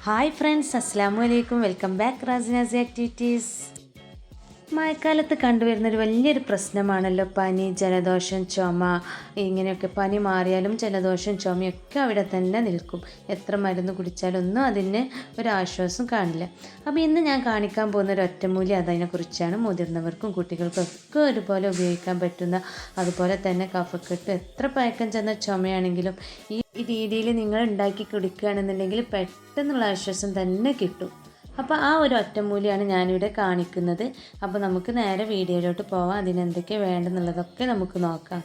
Hi friends, അസ്സലാമു അലൈക്കും. Welcome back റാസിനാസ് ആക്ടിവിറ്റീസ്. മഴക്കാലത്ത് കണ്ടുവരുന്നൊരു വലിയൊരു പ്രശ്നമാണല്ലോ പനി, ജലദോഷം, ചുമ. ഇങ്ങനെയൊക്കെ പനി മാറിയാലും ജലദോഷം, ചുമയൊക്കെ അവിടെ തന്നെ നിൽക്കും. എത്ര മരുന്ന് കുടിച്ചാലൊന്നും അതിന് ഒരാശ്വാസം കാണില്ല. അപ്പോൾ ഇന്ന് ഞാൻ കാണിക്കാൻ പോകുന്ന ഒരു ഒറ്റമൂലി അതിനെക്കുറിച്ചാണ്. മുതിർന്നവർക്കും കുട്ടികൾക്കും ഒക്കെ ഒരുപോലെ ഉപയോഗിക്കാൻ പറ്റുന്ന, അതുപോലെ തന്നെ കഫക്കെട്ട് എത്ര പഴക്കം ചെന്ന ചുമയാണെങ്കിലും ഈ രീതിയിൽ നിങ്ങൾ ഉണ്ടാക്കി കുടിക്കുകയാണെന്നുണ്ടെങ്കിൽ പെട്ടെന്നുള്ള ആശ്വാസം തന്നെ കിട്ടും. അപ്പോൾ ആ ഒരു ഒറ്റമൂലിയാണ് ഞാനിവിടെ കാണിക്കുന്നത്. അപ്പോൾ നമുക്ക് നേരെ വീഡിയോയിലോട്ട് പോവാം. അതിനെന്തൊക്കെ വേണ്ടെന്നുള്ളതൊക്കെ നമുക്ക് നോക്കാം.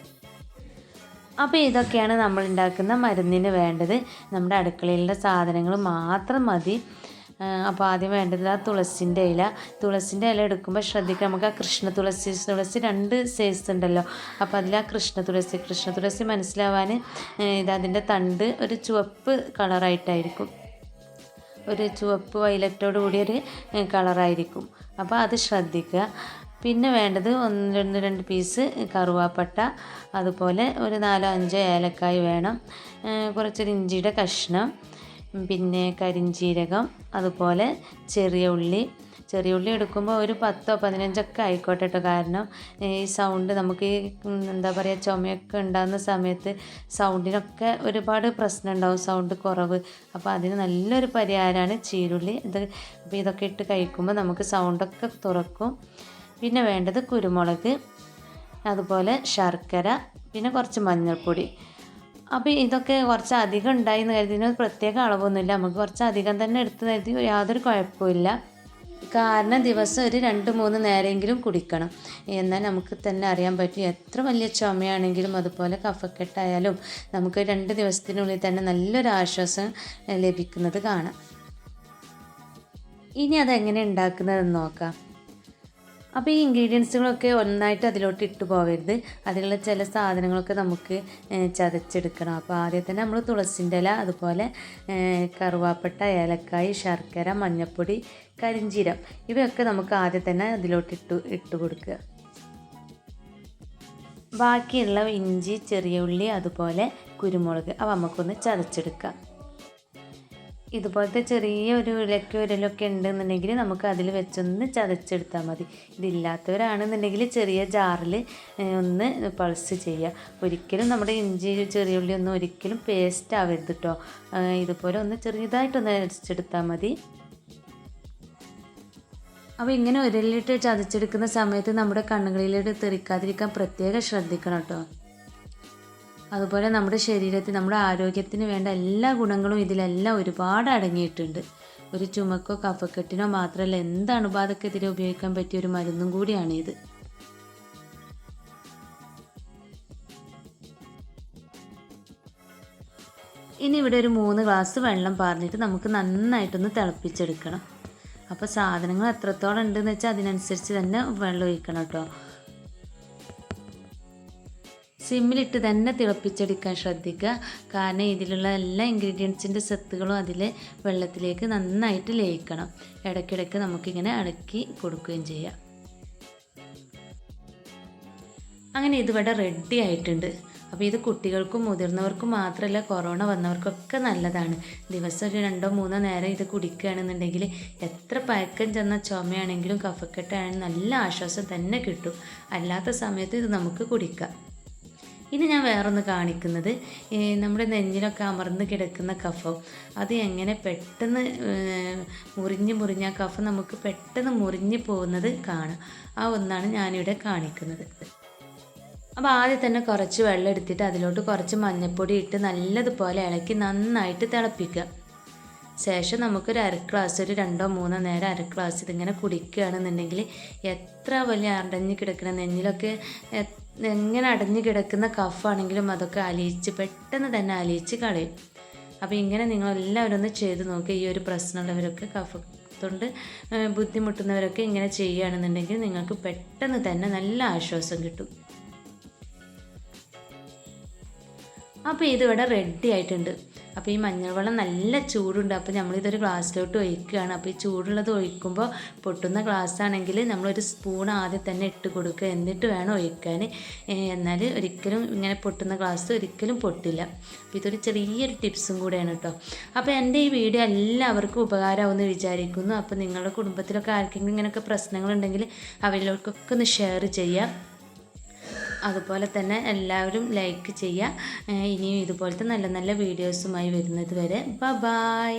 അപ്പോൾ ഇതൊക്കെയാണ് നമ്മൾ ഉണ്ടാക്കുന്ന മരുന്നിന് വേണ്ടത്. നമ്മുടെ അടുക്കളയിലുള്ള സാധനങ്ങൾ മാത്രം മതി. അപ്പോൾ ആദ്യം വേണ്ടത് ആ തുളസിൻ്റെ ഇല. തുളസിൻ്റെ ഇല എടുക്കുമ്പോൾ ശ്രദ്ധിക്കുക, നമുക്ക് ആ കൃഷ്ണ തുളസി 2 സൈസ് ഉണ്ടല്ലോ. അപ്പോൾ അതിൽ ആ കൃഷ്ണ തുളസി മനസ്സിലാവാൻ അതിൻ്റെ തണ്ട് ഒരു ചുവപ്പ് കളറായിട്ടായിരിക്കും, ഒരു ചുവപ്പ് വയലറ്റോട് കൂടിയൊരു കളറായിരിക്കും. അപ്പോൾ അത് ശ്രദ്ധിക്കുക. പിന്നെ വേണ്ടത് 1-2 പീസ് കറുവാപ്പട്ട, അതുപോലെ ഒരു 4-5 ഏലക്കായ് വേണം, കുറച്ചൊരു ഇഞ്ചിയുടെ കഷ്ണം, പിന്നെ കരിഞ്ജീരകം, അതുപോലെ ചെറിയ ഉള്ളി എടുക്കുമ്പോൾ ഒരു 10-15 ആയിക്കോട്ടെ കേട്ടോ. കാരണം ഈ സൗണ്ട് നമുക്ക് എന്താ പറയുക, ചുമയൊക്കെ ഉണ്ടാകുന്ന സമയത്ത് സൗണ്ടിനൊക്കെ ഒരുപാട് പ്രശ്നം ഉണ്ടാവും, സൗണ്ട് കുറവ്. അപ്പോൾ അതിന് നല്ലൊരു പരിഹാരമാണ് ചീരുള്ളി. അപ്പോൾ ഇതൊക്കെ ഇട്ട് കഴിക്കുമ്പോൾ നമുക്ക് സൗണ്ടൊക്കെ തുറക്കും. പിന്നെ വേണ്ടത് കുരുമുളക്, അതുപോലെ ശർക്കര, പിന്നെ കുറച്ച് മഞ്ഞൾപ്പൊടി. അപ്പോൾ ഇതൊക്കെ കുറച്ച് അധികം ഉണ്ടായി എന്ന് കരുതി പ്രത്യേക അളവൊന്നുമില്ല, നമുക്ക് കുറച്ച് അധികം തന്നെ എടുത്ത് കരുതി യാതൊരു കുഴപ്പമില്ല. കാരണം ദിവസം ഒരു 2-3 നേരമെങ്കിലും കുടിക്കണം. എന്നാൽ നമുക്ക് തന്നെ അറിയാൻ പറ്റും, എത്ര വലിയ ചുമയാണെങ്കിലും അതുപോലെ കഫക്കെട്ടായാലും നമുക്ക് 2 ദിവസത്തിനുള്ളിൽ തന്നെ നല്ലൊരു ആശ്വാസം ലഭിക്കുന്നത് കാണാം. ഇനി അതെങ്ങനെ ഉണ്ടാക്കുന്നതെന്ന് നോക്കാം. അപ്പോൾ ഈ ഇൻഗ്രീഡിയൻസുകളൊക്കെ ഒന്നായിട്ട് അതിലോട്ട് ഇട്ട് പോകരുത്. അതിലുള്ള ചില സാധനങ്ങളൊക്കെ നമുക്ക് ചതച്ചെടുക്കണം. അപ്പോൾ ആദ്യം തന്നെ നമ്മൾ തുളസിൻ്റെ ഇല, അതുപോലെ കറുവാപ്പട്ട, ഏലക്കായ്, ശർക്കര, മഞ്ഞൾപ്പൊടി, കരിഞ്ജീരം, ഇവയൊക്കെ നമുക്ക് ആദ്യം തന്നെ അതിലോട്ട് ഇട്ട് കൊടുക്കുക. ബാക്കിയുള്ള ഇഞ്ചി, ചെറിയ ഉള്ളി, അതുപോലെ കുരുമുളക്, അവ നമുക്കൊന്ന് ചതച്ചെടുക്കാം. ഇതുപോലത്തെ ചെറിയ ഒരു ഉരലൊക്കെ ഉണ്ടെന്നുണ്ടെങ്കിൽ നമുക്ക് അതിൽ വെച്ചൊന്ന് ചതച്ചെടുത്താൽ മതി. ഇതില്ലാത്തവരാണെന്നുണ്ടെങ്കിൽ ചെറിയ ജാറിൽ ഒന്ന് പൾസ് ചെയ്യുക. ഒരിക്കലും നമ്മുടെ ഇഞ്ചി, ചെറിയ ഉള്ളി ഒന്നും ഒരിക്കലും പേസ്റ്റ് ആവരുത് കേട്ടോ. ഇതുപോലെ ഒന്ന് ചെറുതായിട്ടൊന്ന് അരച്ചെടുത്താൽ മതി. അപ്പോൾ ഇങ്ങനെ ഉരലിട്ട് ചതച്ചെടുക്കുന്ന സമയത്ത് നമ്മുടെ കണ്ണുകളിലോട്ട് തെറിക്കാതിരിക്കാൻ പ്രത്യേകം ശ്രദ്ധിക്കണം കേട്ടോ. അതുപോലെ നമ്മുടെ ശരീരത്തിൽ, നമ്മുടെ ആരോഗ്യത്തിന് വേണ്ട എല്ലാ ഗുണങ്ങളും ഇതിലെല്ലാം ഒരുപാട് അടങ്ങിയിട്ടുണ്ട്. ഒരു ചുമക്കോ കഫക്കെട്ടിനോ മാത്രമല്ല, എന്ത് അണുബാധക്കെതിരെ ഉപയോഗിക്കാൻ പറ്റിയ ഒരു മരുന്നും കൂടിയാണ് ഇത്. ഇനി ഇവിടെ ഒരു 3 ഗ്ലാസ് വെള്ളം പാർന്നിട്ട് നമുക്ക് നന്നായിട്ടൊന്ന് തിളപ്പിച്ചെടുക്കണം. അപ്പോൾ സാധനങ്ങൾ എത്രത്തോളം ഉണ്ടെന്ന് വെച്ചാൽ അതിനനുസരിച്ച് തന്നെ വെള്ളം ഒഴിക്കണം കേട്ടോ. സിമ്മിലിട്ട് തന്നെ തിളപ്പിച്ചെടുക്കാൻ ശ്രദ്ധിക്കുക. കാരണം ഇതിലുള്ള എല്ലാ ഇൻഗ്രീഡിയൻസിൻ്റെ സത്തുകളും അതിൽ വെള്ളത്തിലേക്ക് നന്നായിട്ട് ലയിക്കണം. ഇടയ്ക്കിടയ്ക്ക് നമുക്കിങ്ങനെ ഇളക്കി കൊടുക്കുകയും ചെയ്യാം. അങ്ങനെ ഇതിവിടെ റെഡി ആയിട്ടുണ്ട്. അപ്പോൾ ഇത് കുട്ടികൾക്കും മുതിർന്നവർക്കും മാത്രമല്ല, കൊറോണ വന്നവർക്കൊക്കെ നല്ലതാണ്. ദിവസം ഒരു 2-3 നേരം ഇത് കുടിക്കുകയാണെന്നുണ്ടെങ്കിൽ എത്ര പഴക്കം ചെന്ന ചുമയാണെങ്കിലും കഫക്കെട്ടാണെങ്കിലും നല്ല ആശ്വാസം തന്നെ കിട്ടും. അല്ലാത്ത സമയത്ത് ഇത് നമുക്ക് കുടിക്കാം. ഇനി ഞാൻ വേറൊന്ന് കാണിക്കുന്നത്, നമ്മുടെ നെഞ്ഞിലൊക്കെ അമർന്ന് കിടക്കുന്ന കഫം, അത് എങ്ങനെ പെട്ടെന്ന് മുറിഞ്ഞ് ആ കഫം നമുക്ക് പെട്ടെന്ന് മുറിഞ്ഞ് പോകുന്നത് കാണാം. ആ ഒന്നാണ് ഞാനിവിടെ കാണിക്കുന്നത്. അപ്പോൾ ആദ്യം തന്നെ കുറച്ച് വെള്ളം എടുത്തിട്ട് അതിലോട്ട് കുറച്ച് മഞ്ഞൾപ്പൊടി ഇട്ട് നല്ലതുപോലെ ഇളക്കി നന്നായിട്ട് തിളപ്പിക്കുക. ശേഷം നമുക്കൊരു 1/2 ഗ്ലാസ്, ഒരു 2-3 നേരം 1/2 ഗ്ലാസ് ഇതിങ്ങനെ കുടിക്കുകയാണെന്നുണ്ടെങ്കിൽ എത്ര വലിയ അടഞ്ഞു കിടക്കുന്ന നെഞ്ഞിലൊക്കെ എങ്ങനെ അടഞ്ഞു കിടക്കുന്ന കഫാണെങ്കിലും അതൊക്കെ പെട്ടെന്ന് തന്നെ അലിയിച്ച് കളയും. അപ്പോൾ ഇങ്ങനെ നിങ്ങളെല്ലാവരും ഒന്ന് ചെയ്ത് നോക്കുക. ഈ ഒരു പ്രശ്നമുള്ളവരൊക്കെ, കഫത്തോണ്ട് ബുദ്ധിമുട്ടുന്നവരൊക്കെ ഇങ്ങനെ ചെയ്യുകയാണെന്നുണ്ടെങ്കിൽ നിങ്ങൾക്ക് പെട്ടെന്ന് തന്നെ നല്ല ആശ്വാസം കിട്ടും. അപ്പോൾ ഇതിവിടെ റെഡി ആയിട്ടുണ്ട്. അപ്പോൾ ഈ മഞ്ഞൾ വെള്ളം നല്ല ചൂടുണ്ട്. അപ്പോൾ നമ്മളിതൊരു ഗ്ലാസ്സിലോട്ട് ഒഴിക്കുകയാണ്. അപ്പോൾ ഈ ചൂടുള്ളത് ഒഴിക്കുമ്പോൾ പൊട്ടുന്ന ഗ്ലാസ് ആണെങ്കിൽ നമ്മളൊരു സ്പൂൺ ആദ്യം തന്നെ ഇട്ട് കൊടുക്കുക, എന്നിട്ട് വേണം ഒഴിക്കാൻ. എന്നാൽ ഒരിക്കലും ഇങ്ങനെ പൊട്ടുന്ന ഗ്ലാസ് ഒരിക്കലും പൊട്ടില്ല. അപ്പോൾ ഇതൊരു ചെറിയൊരു ടിപ്സും കൂടെയാണ് കേട്ടോ. അപ്പോൾ എൻ്റെ ഈ വീഡിയോ എല്ലാവർക്കും ഉപകാരമാവുമെന്ന് വിചാരിക്കുന്നു. അപ്പോൾ നിങ്ങളുടെ കുടുംബത്തിലൊക്കെ ആർക്കെങ്കിലും ഇങ്ങനെയൊക്കെ പ്രശ്നങ്ങളുണ്ടെങ്കിൽ അവരിലേക്കൊക്കെ ഒന്ന് ഷെയർ ചെയ്യുക. അതുപോലെ തന്നെ എല്ലാവരും ലൈക്ക് ചെയ്യുക. ഇനിയും ഇതുപോലത്തെ നല്ല നല്ല വീഡിയോസുമായി വരുന്നത് വരെ ബൈ.